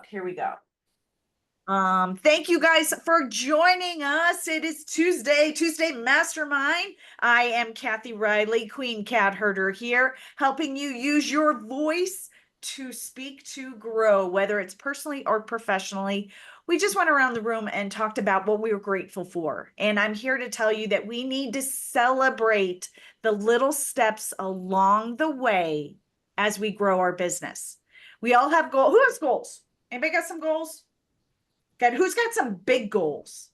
Here we go. Thank you guys for joining us. It is Tuesday Mastermind. I am Kathy Riley, Queen Cat Herder here, helping you use your voice to speak to grow, whether it's personally or professionally. We just went around the room and talked about what we were grateful for. And I'm here to tell you that we need to celebrate the little steps along the way as we grow our business. We all have goals. Who has goals? Anybody got some goals? Good. Who's got some big goals?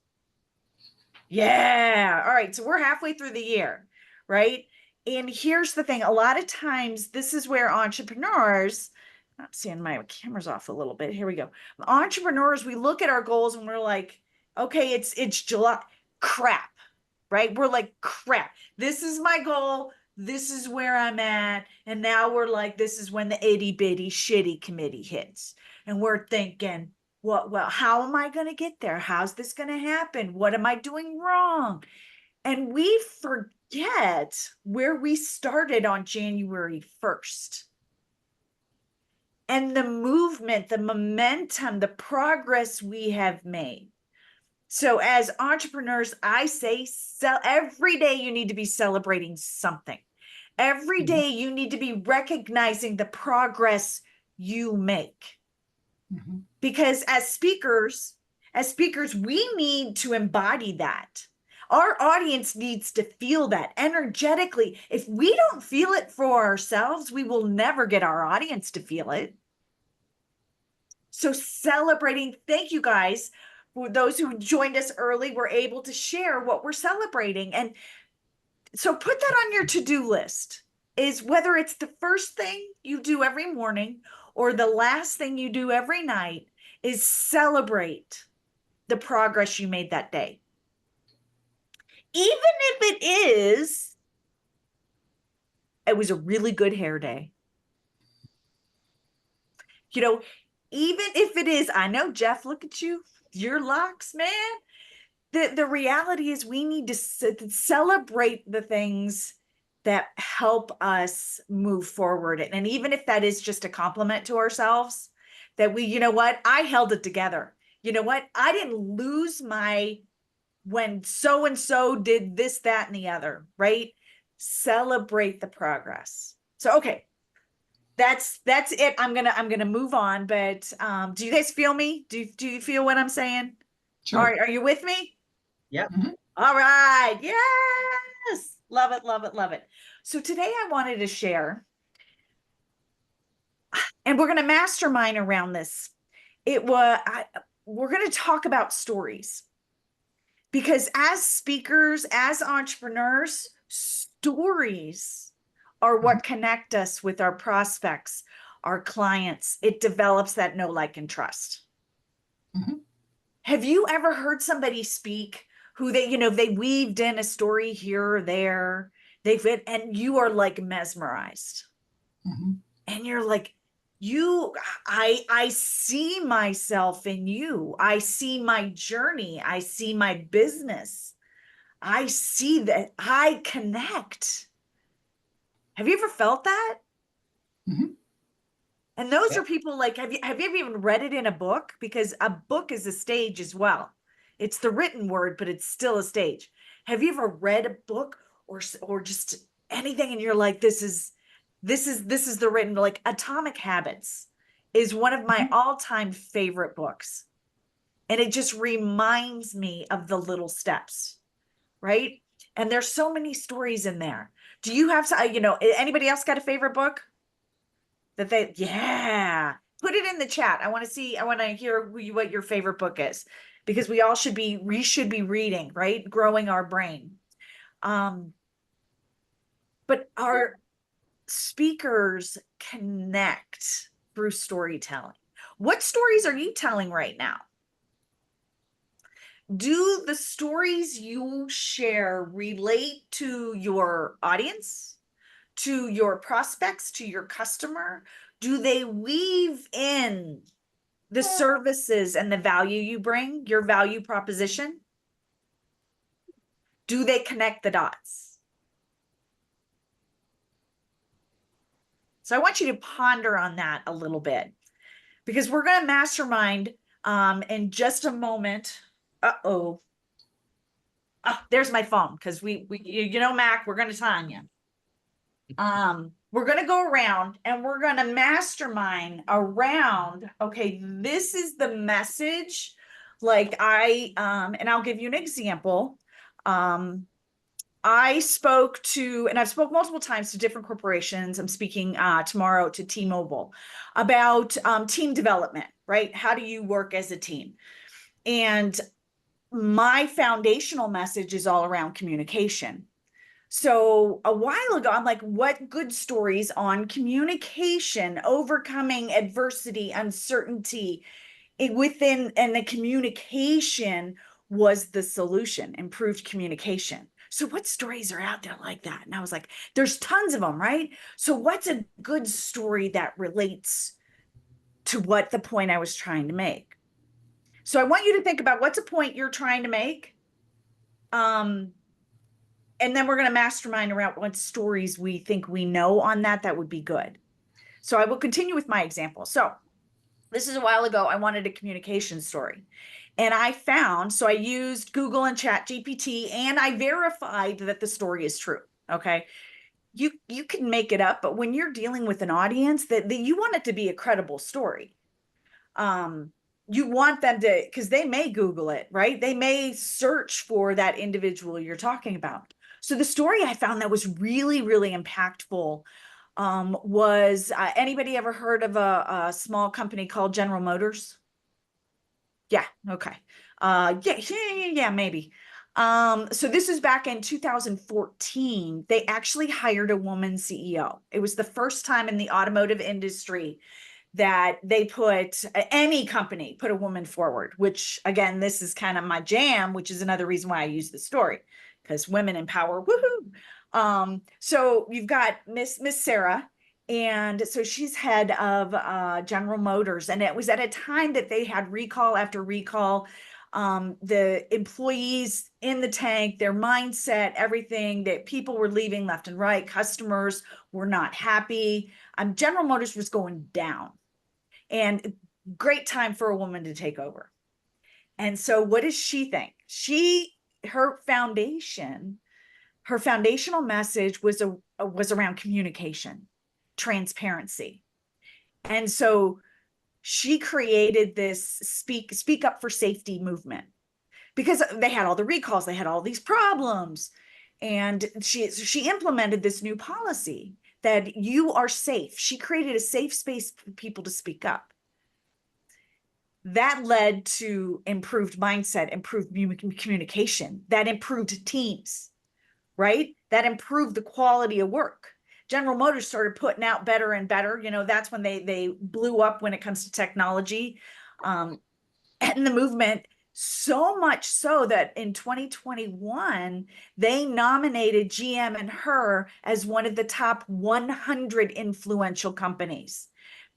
Yeah. All right. So we're halfway through the year, right? And here's the thing. A lot of times, this is where entrepreneurs, I'm seeing my camera's off a little bit. Here we go. Entrepreneurs, we look at our goals and we're like, okay, it's July. Crap, right? We're like, crap. This is my goal. This is where I'm at. And now we're like, this is when the itty bitty shitty committee hits. And we're thinking, well, how am I going to get there? How's this going to happen? What am I doing wrong? And we forget where we started on January 1st. And the movement, the momentum, the progress we have made. So as entrepreneurs, I say every day you need to be celebrating something. Every day you need to be recognizing the progress you make. Mm-hmm. Because as speakers, we need to embody that. Our audience needs to feel that energetically. If we don't feel it for ourselves, we will never get our audience to feel it. So celebrating, thank you guys. For those who joined us early, we're able to share what we're celebrating. And so put that on your to-do list, is whether it's the first thing you do every morning or the last thing you do every night, is celebrate the progress you made that day. Even if it was a really good hair day. You know, even if it is, I know, Jeff, look at you, your locks, man. The reality is we need to celebrate the things that help us move forward. And even if that is just a compliment to ourselves, that we, you know what, I held it together. You know what, I didn't lose when so-and-so did this, that, and the other, right? Celebrate the progress. So, okay, that's it. I'm gonna move on, but do you guys feel me? Do you feel what I'm saying? Sure. All right, are you with me? Yep. Mm-hmm. All right. Yes. Love it, love it, love it. So today I wanted to share, and we're going to mastermind around this. We're going to talk about stories, because as speakers, as entrepreneurs, stories are what connect us with our prospects, our clients. It develops that know, like, and trust. Mm-hmm. Have you ever heard somebody speak who they weaved in a story here or there, and you are like mesmerized. Mm-hmm. And you're like, I see myself in you. I see my journey. I see my business. I see that I connect. Have you ever felt that? Mm-hmm. And those are people like, have you even read it in a book? Because a book is a stage as well. It's the written word, but it's still a stage. Have you ever read a book or just anything and you're like, this is the written, like Atomic Habits is one of my all-time favorite books. And it just reminds me of the little steps, right? And there's so many stories in there. Do you have, anybody else got a favorite book? Put it in the chat. I want to hear what your favorite book is, because we should be reading, right? Growing our brain. But our speakers connect through storytelling. What stories are you telling right now? Do the stories you share relate to your audience, to your prospects, to your customer? Do they weave in the services and the value you bring, your value proposition? Do they connect the dots? So I want you to ponder on that a little bit. because we're going to mastermind in just a moment. Uh-oh. There's my phone, because Mac, we're going to time you. We're going to go around and we're going to mastermind around, okay, this is the message. Like and I'll give you an example. I spoke to, and I've spoke multiple times to different corporations. I'm speaking tomorrow to T-Mobile about team development, right? How do you work as a team? And my foundational message is all around communication. So a while ago, I'm like, what good stories on communication, overcoming adversity, uncertainty within, and the communication was the solution, improved communication. So what stories are out there like that? And I was like, there's tons of them, right? So what's a good story that relates to what the point I was trying to make? So I want you to think about what's a point you're trying to make. And then we're going to mastermind around what stories we think we know on that would be good. So I will continue with my example. So this is a while ago. I wanted a communication story. And I found, so I used Google and Chat GPT, and I verified that the story is true. Okay. You can make it up, but when you're dealing with an audience, that you want it to be a credible story. You want them to, because they may Google it, right? They may search for that individual you're talking about. So the story I found that was really, really impactful was anybody ever heard of a small company called General Motors? Yeah, okay. Yeah, maybe. So this is back in 2014. They actually hired a woman CEO. It was the first time in the automotive industry that they put, any company put a woman forward, which again, this is kind of my jam, which is another reason why I use the story, because women in power, woohoo. So you've got Miss Sarah, and so she's head of General Motors, and it was at a time that they had recall after recall. The employees in the tank, their mindset, everything, that people were leaving left and right, customers were not happy. General Motors was going down, and great time for a woman to take over. And so what does she think? Her foundational message was around communication, transparency. And so she created this speak up for safety movement, because they had all the recalls, they had all these problems. And she implemented this new policy that you are safe. She created a safe space for people to speak up. That led to improved mindset, improved communication, that improved teams, right? That improved the quality of work. General Motors started putting out better and better. That's when they blew up when it comes to technology and the movement. So much so that in 2021, they nominated GM and her as one of the top 100 influential companies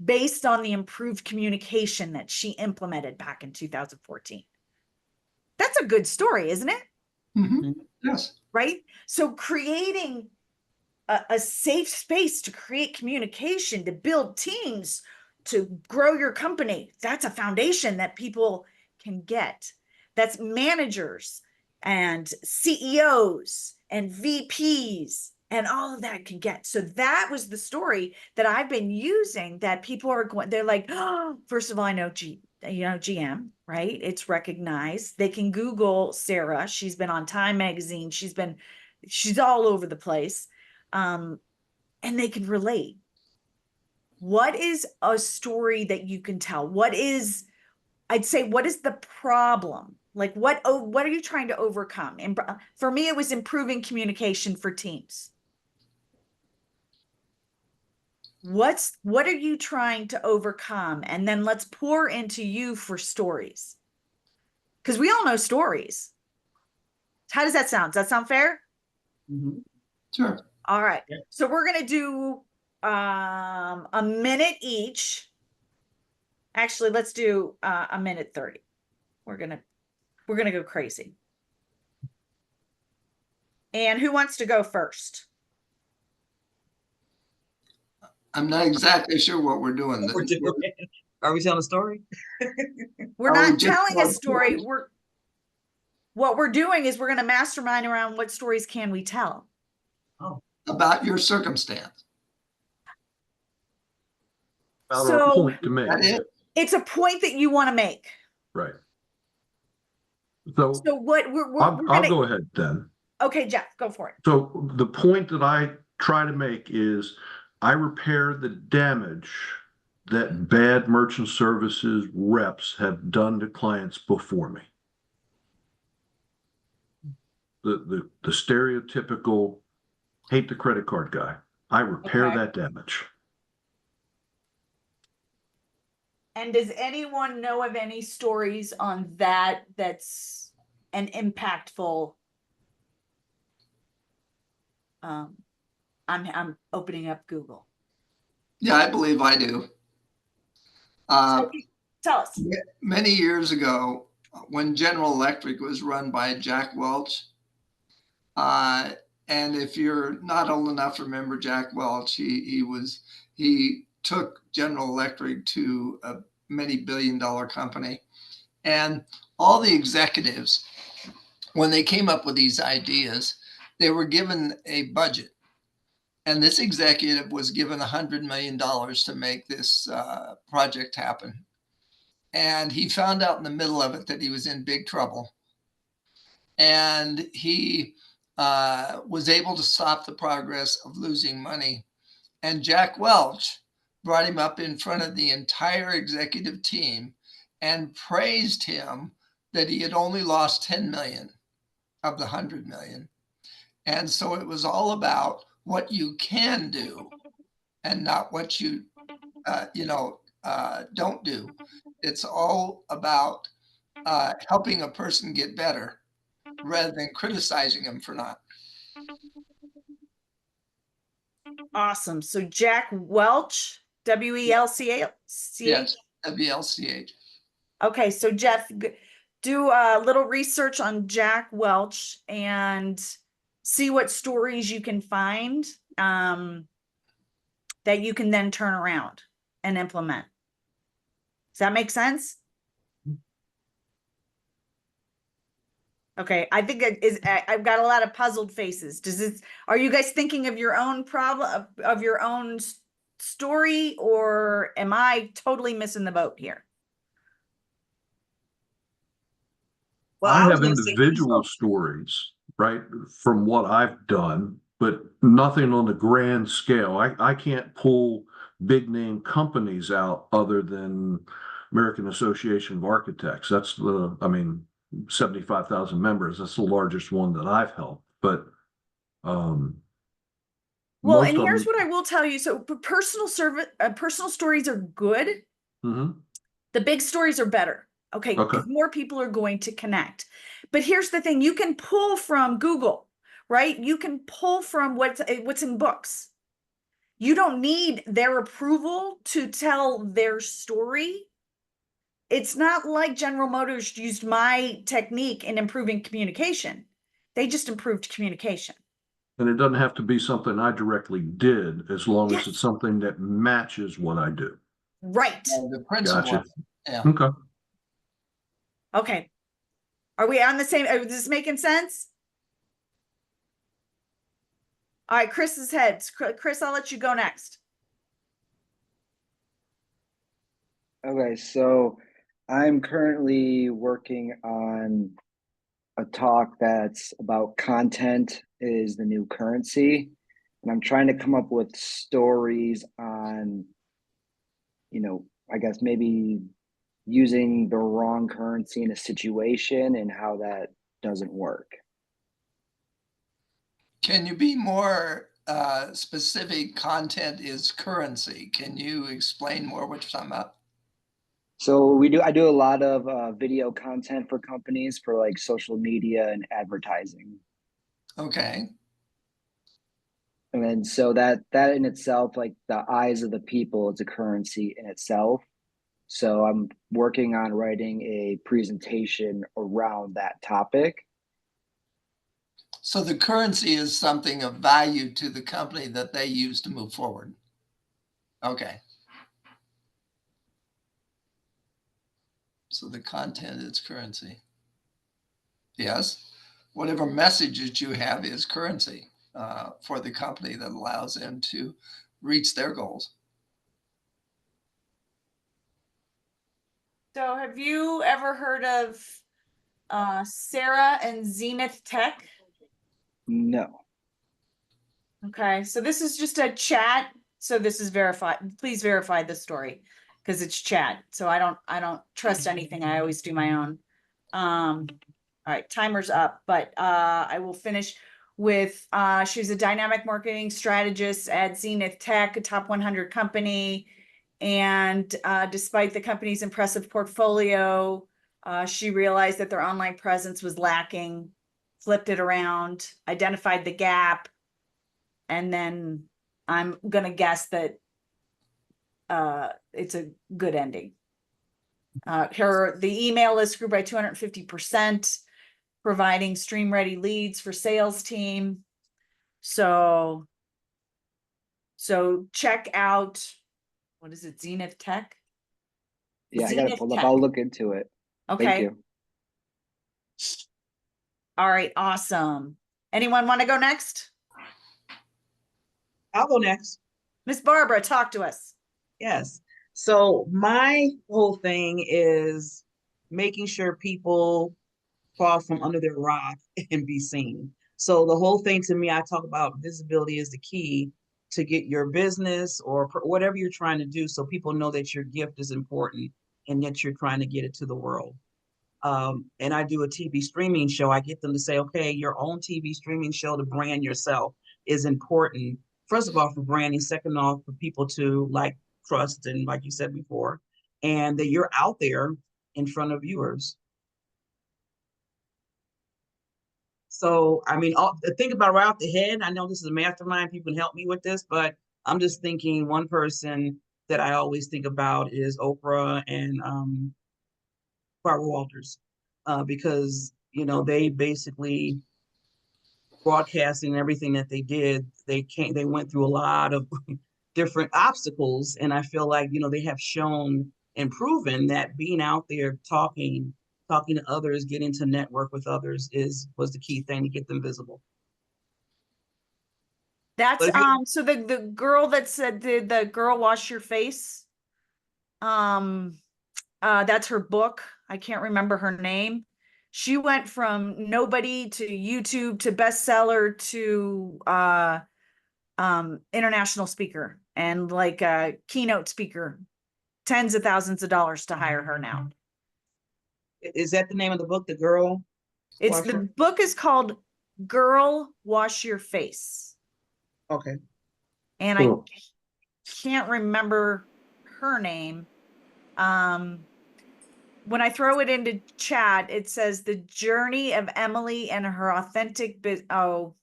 based on the improved communication that she implemented back in 2014. That's a good story, isn't it? Mm-hmm. Yes. Right? So creating a safe space to create communication, to build teams, to grow your company, that's a foundation that people can get. That's managers and CEOs and VPs and all of that can get. So that was the story that I've been using, that people are going, they're like, oh, first of all, I know GM, right? It's recognized. They can Google Sarah. She's been on Time Magazine. She's all over the place. And they can relate. What is a story that you can tell? I'd say, what is the problem? Like, what are you trying to overcome? And for me, it was improving communication for teams. What are you trying to overcome? And then let's pour into you for stories, because we all know stories. How does that sound? Does that sound fair? Mm-hmm. Sure. All right. Yeah. So we're going to do a minute each. Actually, let's do a minute 30. We're going to go crazy. And who wants to go first? I'm not exactly sure what we're doing. Are we telling a story? We're Are we not just telling a telling story. stories? What we're doing is we're going to mastermind around what stories can we tell. Oh, About your circumstance. About So- our point to make. That is. It's a point that you want to make. Right. So So what we're I'll gonna, go ahead then. okay, Jeff, go for it. So the point that I try to make is I repair the damage that bad merchant services reps have done to clients before me. The stereotypical hate the credit card guy. I repair Okay. that damage. And does anyone know of any stories on that that's an impactful? I'm opening up Google. Yeah, I believe I do. Tell us. Many years ago, when General Electric was run by Jack Welch, and if you're not old enough to remember Jack Welch, he took General Electric to a many billion-dollar company, and all the executives, when they came up with these ideas, they were given a budget. And this executive was given $100 million to make this project happen. And he found out in the middle of it that he was in big trouble. And he was able to stop the progress of losing money. And Jack Welch brought him up in front of the entire executive team and praised him that he had only lost 10 million of the 100 million. And so it was all about what you can do and not what you, don't do. It's all about helping a person get better rather than criticizing them for not. Awesome. So Jack Welch, WELCH. Yes, WLCH. Okay, so Jeff, do a little research on Jack Welch and see what stories you can find that you can then turn around and implement. Does that make sense? Okay, I think it is. I've got a lot of puzzled faces. Are you guys thinking of your own problem, of your own story, or am I totally missing the boat here? well, I was have gonna say, individual stories, right, from what I've done, but nothing on the grand scale. I can't pull big name companies out other than American Association of Architects. That's 75,000 members. That's the largest one that I've helped. But Well, most and of here's them, what I will tell you. So personal stories are good. Mhm. The big stories are better. Okay, Okay. because more people are going to connect. But here's the thing, you can pull from Google, right? You can pull from what's in books. You don't need their approval to tell their story. It's not like General Motors used my technique in improving communication. They just improved communication. And it doesn't have to be something I directly did, as long Yes. as it's something that matches what I do. Right. The principle. Gotcha. Yeah. Okay. Okay. Are we on the same? Is this making sense? All right, Chris's head. Chris, I'll let you go next. Okay, so I'm currently working on a talk that's about content is the new currency. And I'm trying to come up with stories on, I guess maybe using the wrong currency in a situation and how that doesn't work. Can you be more specific? Content is currency. Can you explain more what you're talking about? So I do a lot of video content for companies for like social media and advertising. Okay. And then so that in itself, like the eyes of the people, it's a currency in itself. So I'm working on writing a presentation around that topic. So the currency is something of value to the company that they use to move forward. Okay. So the content is currency. Yes, whatever messages you have is currency for the company that allows them to reach their goals. So have you ever heard of Sarah and Zenith Tech? No. Okay, so this is just a chat. So this is verified. Please verify the story because it's chat. So I don't trust anything. I always do my own. All right, timer's up, but I will finish with she's a dynamic marketing strategist at Zenith Tech, a top 100 company. And despite the company's impressive portfolio, she realized that their online presence was lacking, flipped it around, identified the gap, and then I'm gonna guess that it's a good ending. The email list grew by 250%, providing stream ready leads for sales team. So check out, what is it, Zenith Tech? Yeah, I got it Zenith pulled up. Tech. I'll look into it. Thank Okay. you. All right, awesome. Anyone want to go next? I'll go next. Miss Barbara, talk to us. Yes. So my whole thing is making sure people fall from under their rock and be seen. So the whole thing to me, I talk about visibility is the key to get your business or whatever you're trying to do, so people know that your gift is important and that you're trying to get it to the world. And I do a TV streaming show. I get them to say, okay, your own TV streaming show to brand yourself is important. First of all, for branding. Second off, for people to like trust and like you said before, and that you're out there in front of viewers. So, I mean, think about right off the head. I know this is a mastermind. People can help me with this, but I'm just thinking one person that I always think about is Oprah and Barbara Walters, because they basically broadcasting everything that they did. They went through a lot of different obstacles, and I feel like they have shown and proven that being out there talking to others, getting to network with others was the key thing to get them visible. That's so the girl that said the girl wash your face. That's her book. I can't remember her name. She went from nobody to YouTube to bestseller to international speaker and like a keynote speaker. Tens of thousands of dollars to hire her now. Is that the name of the book, The Girl? The book is called Girl Wash Your Face. Okay. And Cool. I can't remember her name. When I throw it into chat, it says the journey of Emily and her authentic oh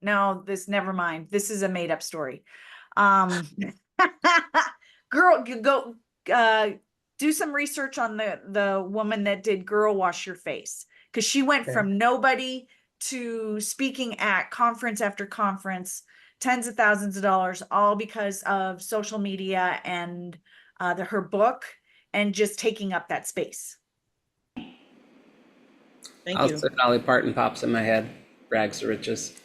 no, never mind. This is a made up story. Girl, go do some research on the woman that did Girl Wash Your Face, because she went from nobody to speaking at conference after conference, tens of thousands of dollars, all because of social media and her book and just taking up that space. Thank you. Also, Dolly Parton pops in my head. Rags to riches.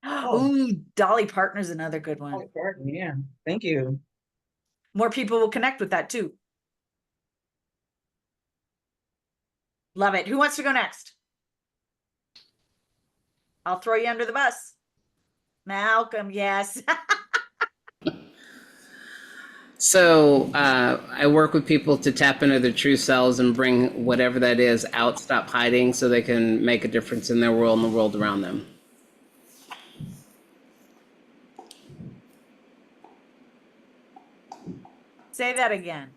Ooh, Dolly Parton's another good one. Dolly Parton, yeah. Thank you. More people will connect with that too. Love it. Who wants to go next? I'll throw you under the bus. Malcolm, yes. So I work with people to tap into their true selves and bring whatever that is out, stop hiding, so they can make a difference in their world and the world around them. Say that again.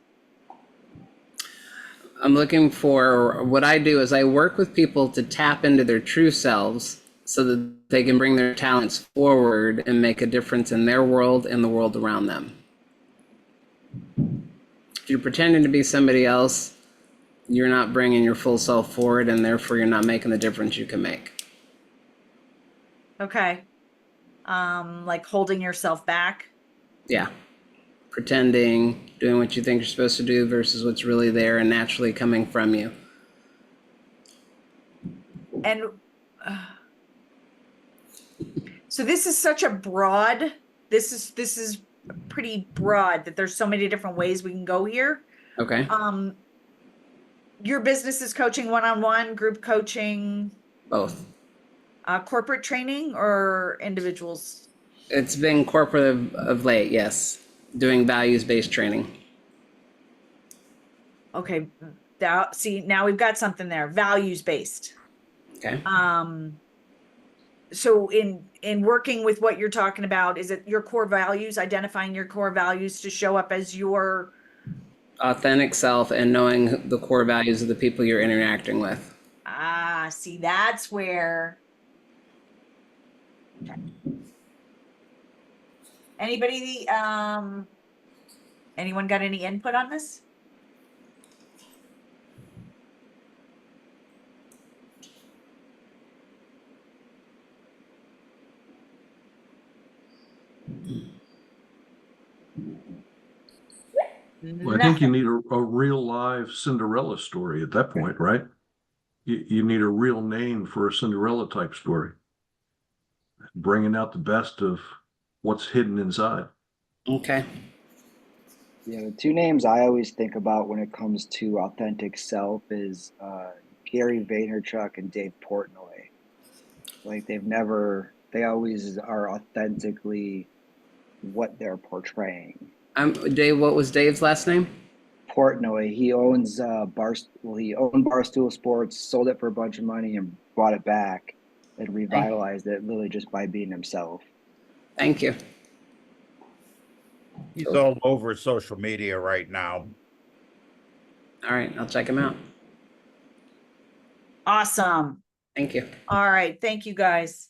I'm looking for, what I do is I work with people to tap into their true selves so that they can bring their talents forward and make a difference in their world and the world around them. If you're pretending to be somebody else, you're not bringing your full self forward, and therefore you're not making the difference you can make. Okay. Like holding yourself back. Yeah. pretending, doing what you think you're supposed to do versus what's really there and naturally coming from you. And so this is such a broad, this is pretty broad that there's so many different ways we can go here. Okay. Your business is coaching one-on-one, group coaching, Both. corporate training, or individuals? It's been corporate of late, yes. Doing values-based training. Okay. See, now we've got something there, values-based. Okay. So in working with what you're talking about, is it your core values, identifying your core values to show up as your Authentic self and knowing the core values of the people you're interacting with. see, that's where. Okay. Anybody, anyone got any input on this? Well, I think you need a real live Cinderella story at that point, right? You need a real name for a Cinderella type story, bringing out the best of what's hidden inside. Okay. Yeah, the two names I always think about when it comes to authentic self is Gary Vaynerchuk and Dave Portnoy. Like they always are authentically what they're portraying. Dave, what was Dave's last name? Portnoy, he owns he owned Barstool Sports, sold it for a bunch of money and bought it back and revitalized it literally just by being himself. Thank you. He's all over social media right now. All right, I'll check him out. Awesome. Thank you. All right. Thank you, guys.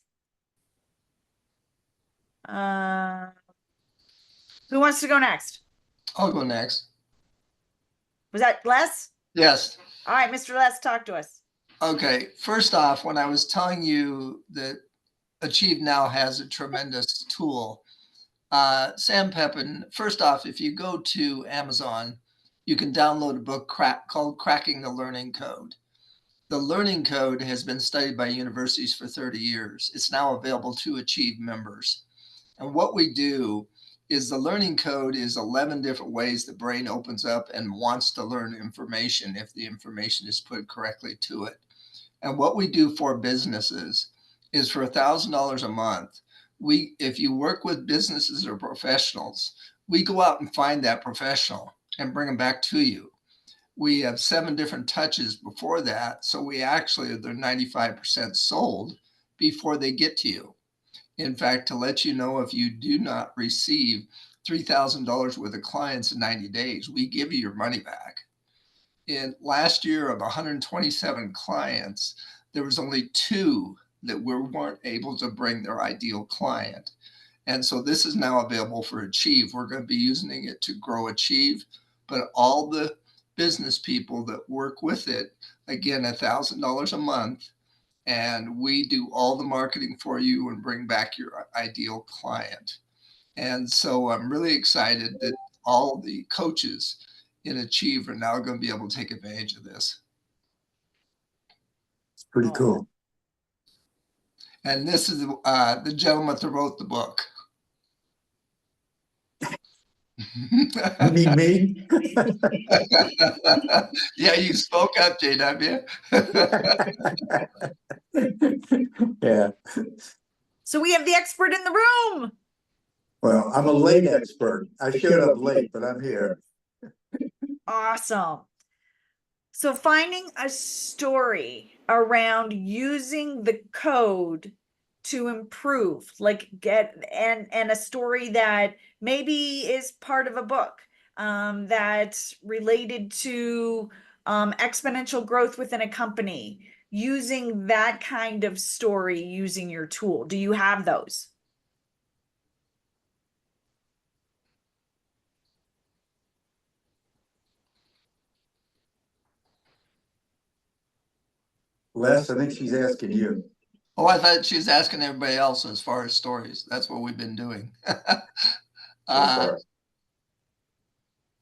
Who wants to go next? I'll go next. Was that Les? Yes. All right, Mr. Les, talk to us. Okay. First off, when I was telling you that Achieve Now has a tremendous tool, Sam Pepin, first off, if you go to Amazon, you can download a book called Cracking the Learning Code. The Learning Code has been studied by universities for 30 years. It's now available to Achieve members. And what we do is the Learning Code is 11 different ways the brain opens up and wants to learn information if the information is put correctly to it. And what we do for businesses is for $1,000 a month, if you work with businesses or professionals, we go out and find that professional and bring them back to you. We have 7 different touches before that. So they're 95% sold before they get to you. In fact, to let you know, if you do not receive $3,000 worth of clients in 90 days, we give you your money back. In last year of 127 clients, there was only 2 that weren't able to bring their ideal client. And so this is now available for Achieve. We're going to be using it to grow Achieve, but all the business people that work with it, again, $1,000 a month, and we do all the marketing for you and bring back your ideal client. And so I'm really excited that all the coaches in Achieve are now going to be able to take advantage of this. It's pretty cool. And this is the gentleman that wrote the book. You mean me? Yeah, you spoke up, JW. Yeah. So we have the expert in the room. Well, I'm a late expert. I showed up late, but I'm here. Awesome. So finding a story around using the code to improve, like and a story that maybe is part of a book that's related to exponential growth within a company, using that kind of story using your tool. Do you have those? Les, I think she's asking you. Oh, I thought she was asking everybody else as far as stories. That's what we've been doing.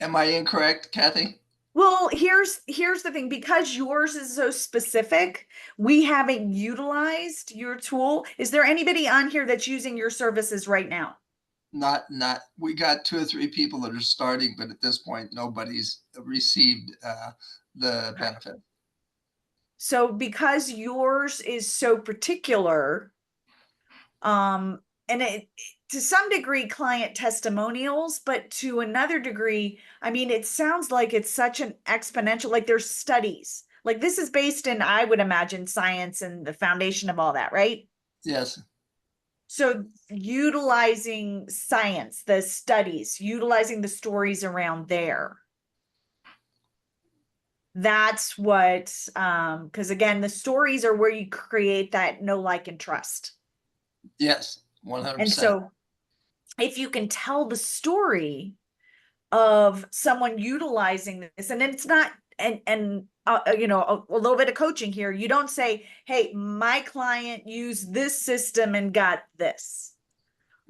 Am I incorrect, Kathy? Well, here's the thing, because yours is so specific, we haven't utilized your tool. Is there anybody on here that's using your services right now? Not, we got 2 or 3 people that are starting, but at this point, nobody's received the benefit. So because yours is so particular, and it to some degree client testimonials, but to another degree, I mean, it sounds like it's such an exponential, like there's studies. Like this is based in, I would imagine, science and the foundation of all that, right? Yes. So utilizing science, the studies, utilizing the stories around there. That's what, because again, the stories are where you create that know, like, and trust. Yes. 100%. And so if you can tell the story of someone utilizing this, and then it's not, and you know, a little bit of coaching here. You don't say, hey, my client used this system and got this.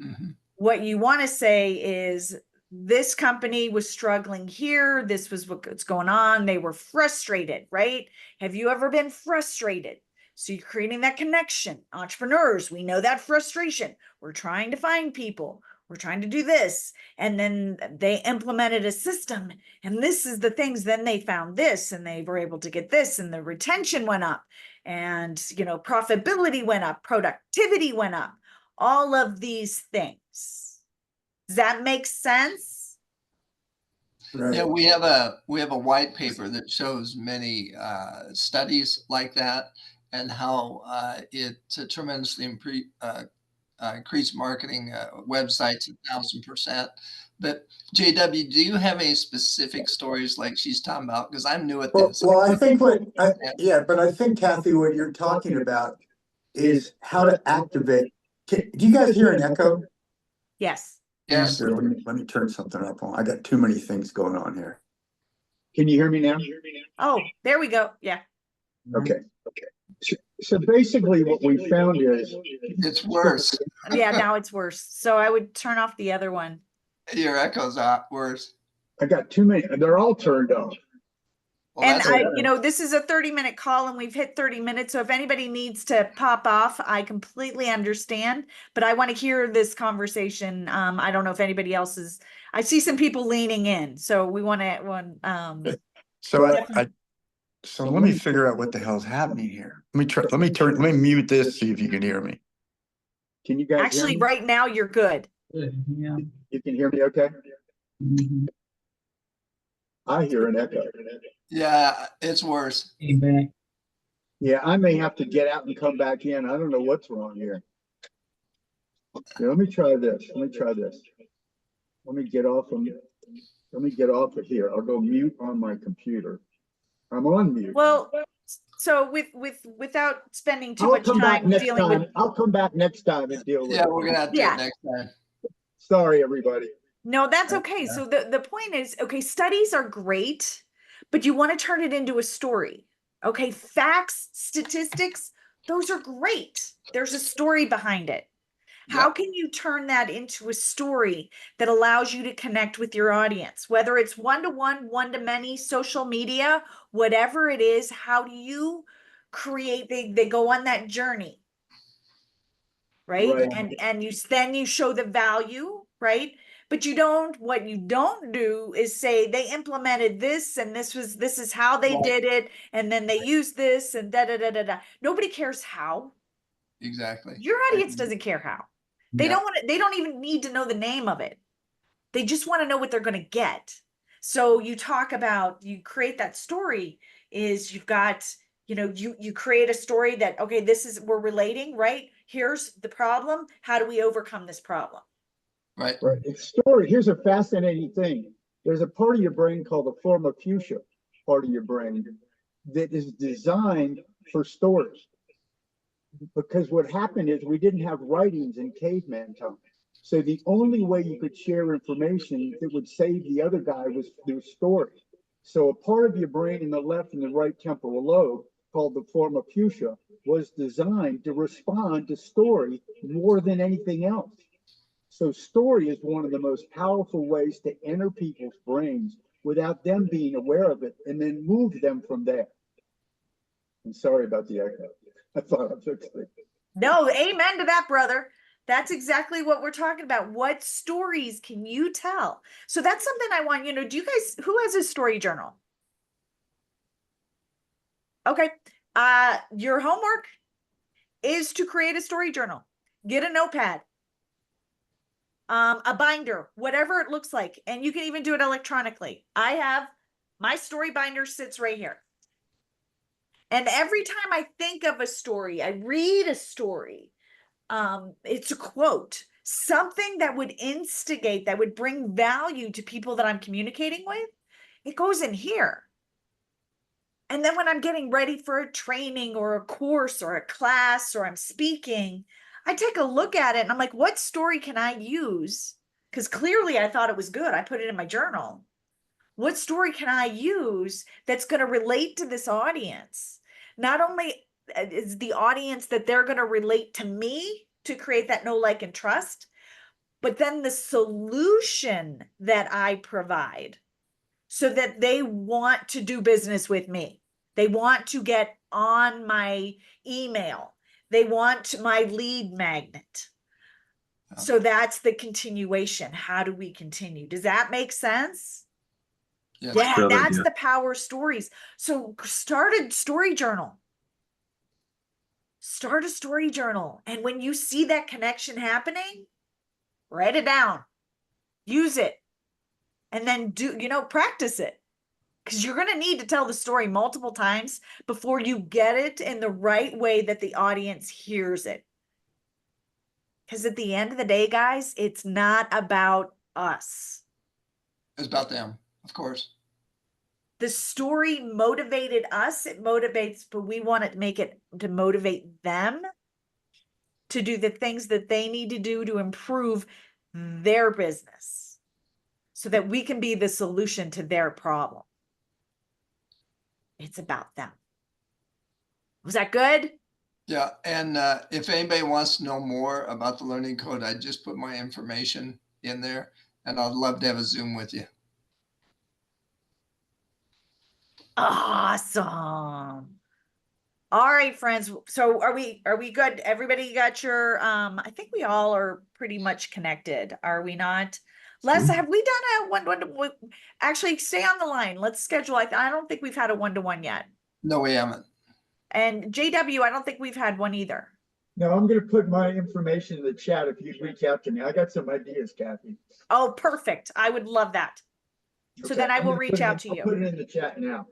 Mhm. What you want to say is, this company was struggling here. This was what's going on. They were frustrated, right? Have you ever been frustrated? So you're creating that connection. Entrepreneurs, we know that frustration. We're trying to find people. We're trying to do this. And then they implemented a system. And this is the things. Then they found this and they were able to get this. And the retention went up. And, you know, profitability went up. Productivity went up. All of these things. Does that make sense? Right. Yeah, we have a white paper that shows many studies like that, and how it tremendously increased marketing websites 1,000%. But JW, do you have any specific stories like she's talking about? Because I'm new at this. Well, I think yeah, but I think Kathy, what you're talking about is how to activate. Do you guys hear an echo? Yes. Yes. Here, let me turn something up. I got too many things going on here. Can you hear me now? Oh, there we go. Yeah. Okay. So basically what we found is It's worse. Yeah, now it's worse. So I would turn off the other one. Your echo's out worse. I got too many. They're all turned off. Well, And that's I, you know, this is a 30-minute call and we've hit 30 minutes. So if anybody needs to pop off, I completely understand, but I want to hear this conversation. I don't know if anybody else is, I see some people leaning in. So we want to, So let me figure out what the hell's happening here. Let me mute this, see if you can hear me. Can you guys actually, hear me? right now you're good. Yeah. You can hear me okay? Mhm. I hear an echo. Yeah, it's worse. Feedback. Yeah, I may have to get out and come back in. I don't know what's wrong here. Let me try this. Let me get off of here. I'll go mute on my computer. I'm on mute. Well, so without spending too much time dealing with, I'll come back next time and deal with Yeah, it. we're gonna have to do Yeah. it next time. Sorry, everybody. no, that's okay. So the point is, okay, studies are great, but you want to turn it into a story. Okay, facts, statistics, those are great. There's a story behind it. How Yep. can you turn that into a story that allows you to connect with your audience, whether it's one-to-one, one-to-many, social media, whatever it is? How do you create, they go on that journey, right? Right. And you show the value, right? But what you don't do is say they implemented this and this is how they Right. did it, and then they used this and da da da da da. Nobody cares how. Exactly. Your audience doesn't care how. They Yeah. don't want to, they don't even need to know the name of it. They just want to know what they're going to get. So you talk about, you create that story, is you've got, you know, you create a story that, okay, this is, we're relating, right? Here's the problem. How do we overcome this problem? Right. Right. It's story. Here's a fascinating thing. There's a part of your brain called the forma fuchsia part of your brain that is designed for stories. Because what happened is we didn't have writings in caveman time. So the only way you could share information that would save the other guy was through story. So a part of your brain in the left and the right temporal lobe called the forma fuchsia was designed to respond to story more than anything else. So story is one of the most powerful ways to enter people's brains without them being aware of it, and then move them from there. I'm sorry about the echo. I thought I fixed it. No, amen to that, brother. That's exactly what we're talking about. What stories can you tell? So that's something I want, do you guys, who has a story journal? Okay. Your homework is to create a story journal. Get a notepad, a binder, whatever it looks like. And you can even do it electronically. I have my story binder sits right here. And every time I think of a story, I read a story, it's a quote, something that would instigate, that would bring value to people that I'm communicating with, it goes in here. And then when I'm getting ready for a training or a course or a class or I'm speaking, I take a look at it and I'm like, what story can I use? Because clearly I thought it was good. I put it in my journal. What story can I use that's going to relate to this audience? Not only is the audience that they're going to relate to me to create that know, like, and trust, but then the solution that I provide so that they want to do business with me. They want to get on my email. They want my lead magnet. So that's the continuation. How do we continue? Does that make sense? Yes. Yeah, Good that's idea. the power of stories. So start a story journal. Start a story journal. And when you see that connection happening, write it down, use it, and then practice it. Because you're going to need to tell the story multiple times before you get it in the right way that the audience hears it. Because at the end of the day, guys, it's not about us. It's about them, of course. The story motivated us, it motivates, but we want to make it to motivate them to do the things that they need to do to improve their business so that we can be the solution to their problem. It's about them. Was that good? Yeah, and if anybody wants to know more about the learning code, I just put my information in there, and I'd love to have a Zoom with you. Awesome. All right, friends. So are we good? Everybody got your I think we all are pretty much connected, are we not? Les, have we done a one-to-one? Actually, stay on the line. Let's schedule. I don't think we've had a one-to-one yet. No, we haven't. And JW, I don't think we've had one either. No, I'm gonna put my information in the chat if you reach out to me. I got some ideas, Kathy. Oh, perfect. I would love that. So then I I'm will gonna reach put it out to I'll you. put it in the chat now.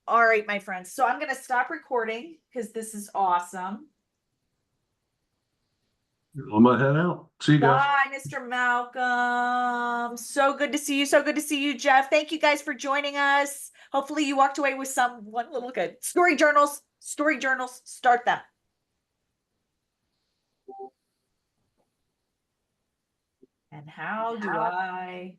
All right, my friends. So I'm going to stop recording because this is awesome. I'm gonna head out. See you guys. Bye, Mr. Malcolm. So good to see you. So good to see you, Jeff. Thank you guys for joining us. Hopefully you walked away with one little good. Story journals, start them. And how do I